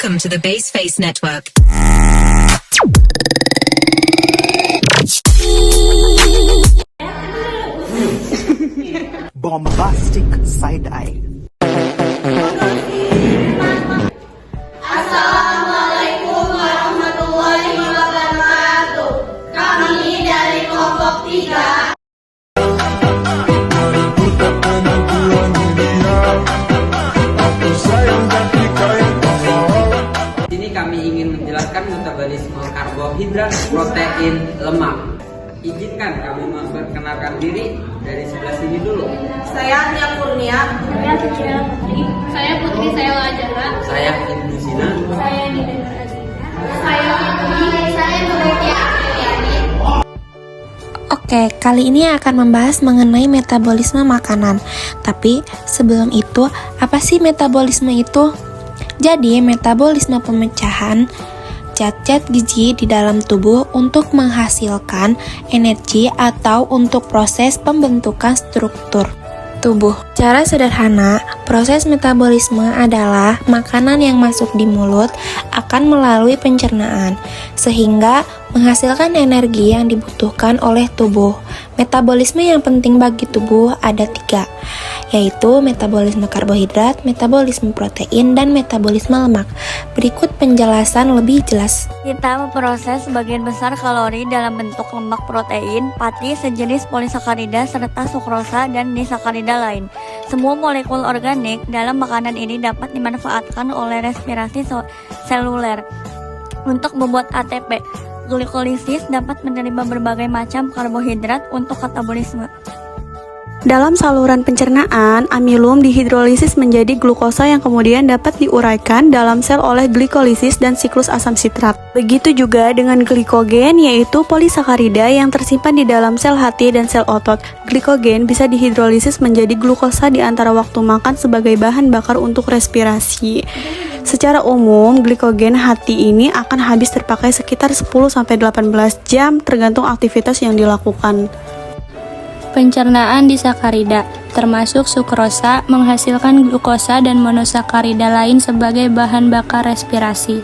Welcome to the Baseface Network. Bombastic side eye. Assalamualaikum warahmatullahi wabarakatuh. Kami dari kelompok 3. Di sini kami ingin menjelaskan metabolisme karbohidrat, protein, lemak. Izinkan kami memperkenalkan diri dari sebelah sini dulu. Saya Tia Kurnia. Saya Cicila Putri. Saya Putri Sayla Ajara. Saya Ibnu Sina. Saya Nida Azina. Saya Fitri. Saya Nuria Apriliani. Oke, kali ini akan membahas mengenai metabolisme makanan. Tapi sebelum itu, apa sih metabolisme itu? Jadi, metabolisme pemecahan zat-zat gizi di dalam tubuh untuk menghasilkan energi atau untuk proses pembentukan struktur tubuh. Cara sederhana, proses metabolisme adalah makanan yang masuk di mulut akan melalui pencernaan, sehingga menghasilkan energi yang dibutuhkan oleh tubuh. Metabolisme yang penting bagi tubuh ada 3, yaitu metabolisme karbohidrat, metabolisme protein, dan metabolisme lemak. Berikut penjelasan lebih jelas. Kita memproses sebagian besar kalori dalam bentuk lemak protein, pati, sejenis polisakarida, serta sukrosa dan disakarida lain. Semua molekul organik dalam makanan ini dapat dimanfaatkan oleh respirasi seluler untuk membuat ATP. Glikolisis dapat menerima berbagai macam karbohidrat untuk katabolisme. Dalam saluran pencernaan, amilum dihidrolisis menjadi glukosa yang kemudian dapat diuraikan dalam sel oleh glikolisis dan siklus asam sitrat. Begitu juga dengan glikogen, yaitu polisakarida yang tersimpan di dalam sel hati dan sel otot. Glikogen bisa dihidrolisis menjadi glukosa di antara waktu makan sebagai bahan bakar untuk respirasi. Secara umum, glikogen hati ini akan habis terpakai sekitar 10-18 jam tergantung aktivitas yang dilakukan. Pencernaan disakarida, termasuk sukrosa, menghasilkan glukosa dan monosakarida lain sebagai bahan bakar respirasi.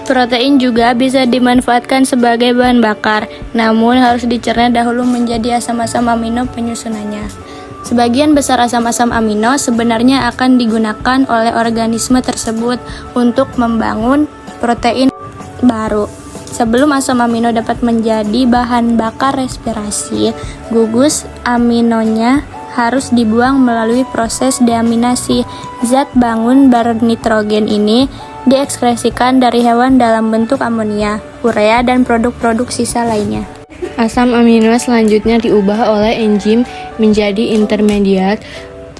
Protein juga bisa dimanfaatkan sebagai bahan bakar, namun harus dicerna dahulu menjadi asam-asam amino penyusunannya. Sebagian besar asam-asam amino sebenarnya akan digunakan oleh organisme tersebut untuk membangun protein baru. Sebelum asam amino dapat menjadi bahan bakar respirasi, gugus aminonya harus dibuang melalui proses deaminasi. Zat bangun bernitrogen ini diekskresikan dari hewan dalam bentuk amonia, urea, dan produk-produk sisa lainnya. Asam amino selanjutnya diubah oleh enzim menjadi intermediat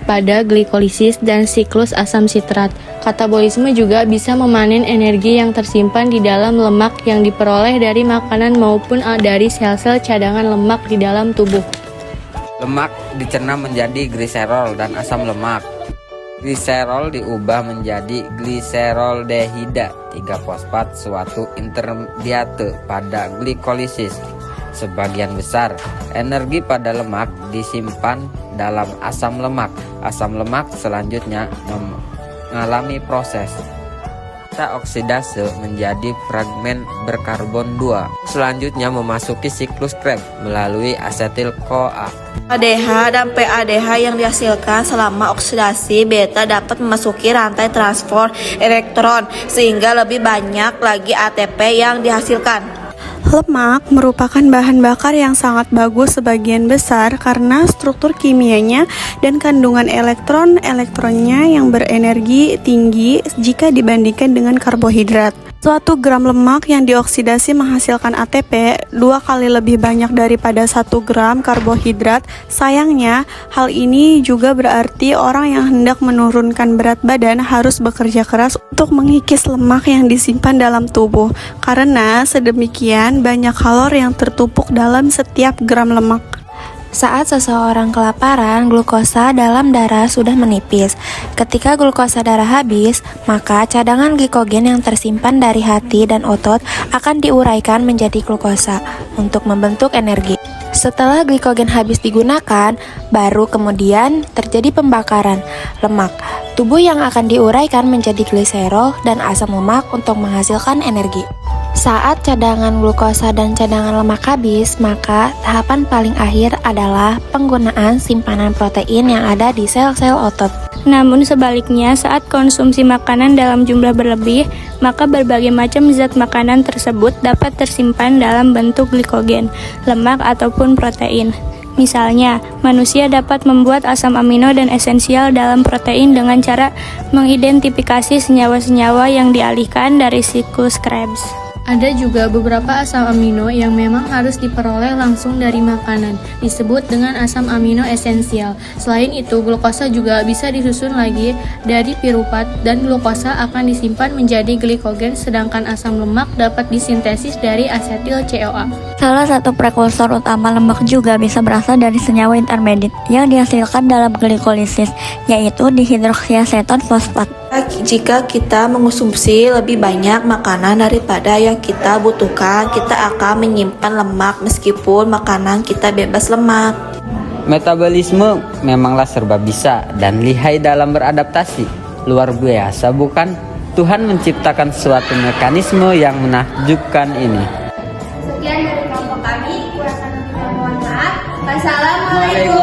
pada glikolisis dan siklus asam sitrat. Katabolisme juga bisa memanen energi yang tersimpan di dalam lemak yang diperoleh dari makanan maupun dari sel-sel cadangan lemak di dalam tubuh. Lemak dicerna menjadi gliserol dan asam lemak. Gliserol diubah menjadi gliseroldehida 3-fosfat, suatu intermediate pada glikolisis. Sebagian besar energi pada lemak disimpan dalam asam lemak. Asam lemak selanjutnya mengalami proses oksidase menjadi fragmen berkarbon 2. Selanjutnya memasuki siklus Krebs melalui asetil-CoA. ADH dan PADH yang dihasilkan selama oksidasi beta dapat memasuki rantai transport elektron sehingga lebih banyak lagi ATP yang dihasilkan. Lemak merupakan bahan bakar yang sangat bagus sebagian besar karena struktur kimianya dan kandungan elektronnya yang berenergi tinggi jika dibandingkan dengan karbohidrat. Suatu gram lemak yang dioksidasi menghasilkan ATP 2 kali lebih banyak daripada 1 gram karbohidrat. Sayangnya, hal ini juga berarti orang yang hendak menurunkan berat badan harus bekerja keras untuk mengikis lemak yang disimpan dalam tubuh, karena sedemikian banyak kalori yang tertumpuk dalam setiap gram lemak. Saat seseorang kelaparan, glukosa dalam darah sudah menipis. Ketika glukosa darah habis, maka cadangan glikogen yang tersimpan dari hati dan otot akan diuraikan menjadi glukosa untuk membentuk energi. setelah glikogen habis digunakan, baru kemudian terjadi pembakaran lemak. Tubuh yang akan diuraikan menjadi gliserol dan asam lemak untuk menghasilkan energi. Saat cadangan glukosa dan cadangan lemak habis, maka tahapan paling akhir adalah penggunaan simpanan protein yang ada di sel-sel otot. Namun sebaliknya, saat konsumsi makanan dalam jumlah berlebih, maka berbagai macam zat makanan tersebut dapat tersimpan dalam bentuk glikogen, lemak ataupun protein. Misalnya, manusia dapat membuat asam amino dan esensial dalam protein dengan cara mengidentifikasi senyawa-senyawa yang dialihkan dari siklus Krebs. Ada juga beberapa asam amino yang memang harus diperoleh langsung dari makanan, disebut dengan asam amino esensial. Selain itu, glukosa juga bisa disusun lagi dari piruvat dan glukosa akan disimpan menjadi glikogen, sedangkan asam lemak dapat disintesis dari asetil CoA. Salah satu prekursor utama lemak juga bisa berasal dari senyawa intermediate yang dihasilkan dalam glikolisis, yaitu dihidroksiaseton fosfat. Jika kita mengonsumsi lebih banyak makanan daripada yang kita butuhkan, kita akan menyimpan lemak meskipun makanan kita bebas lemak. Metabolisme memanglah serba bisa dan lihai dalam beradaptasi. Luar biasa bukan? Tuhan menciptakan suatu mekanisme yang menakjubkan ini. Sekian dari kelompok kami, kurang lebihnya mohon maaf. Wassalamualaikum.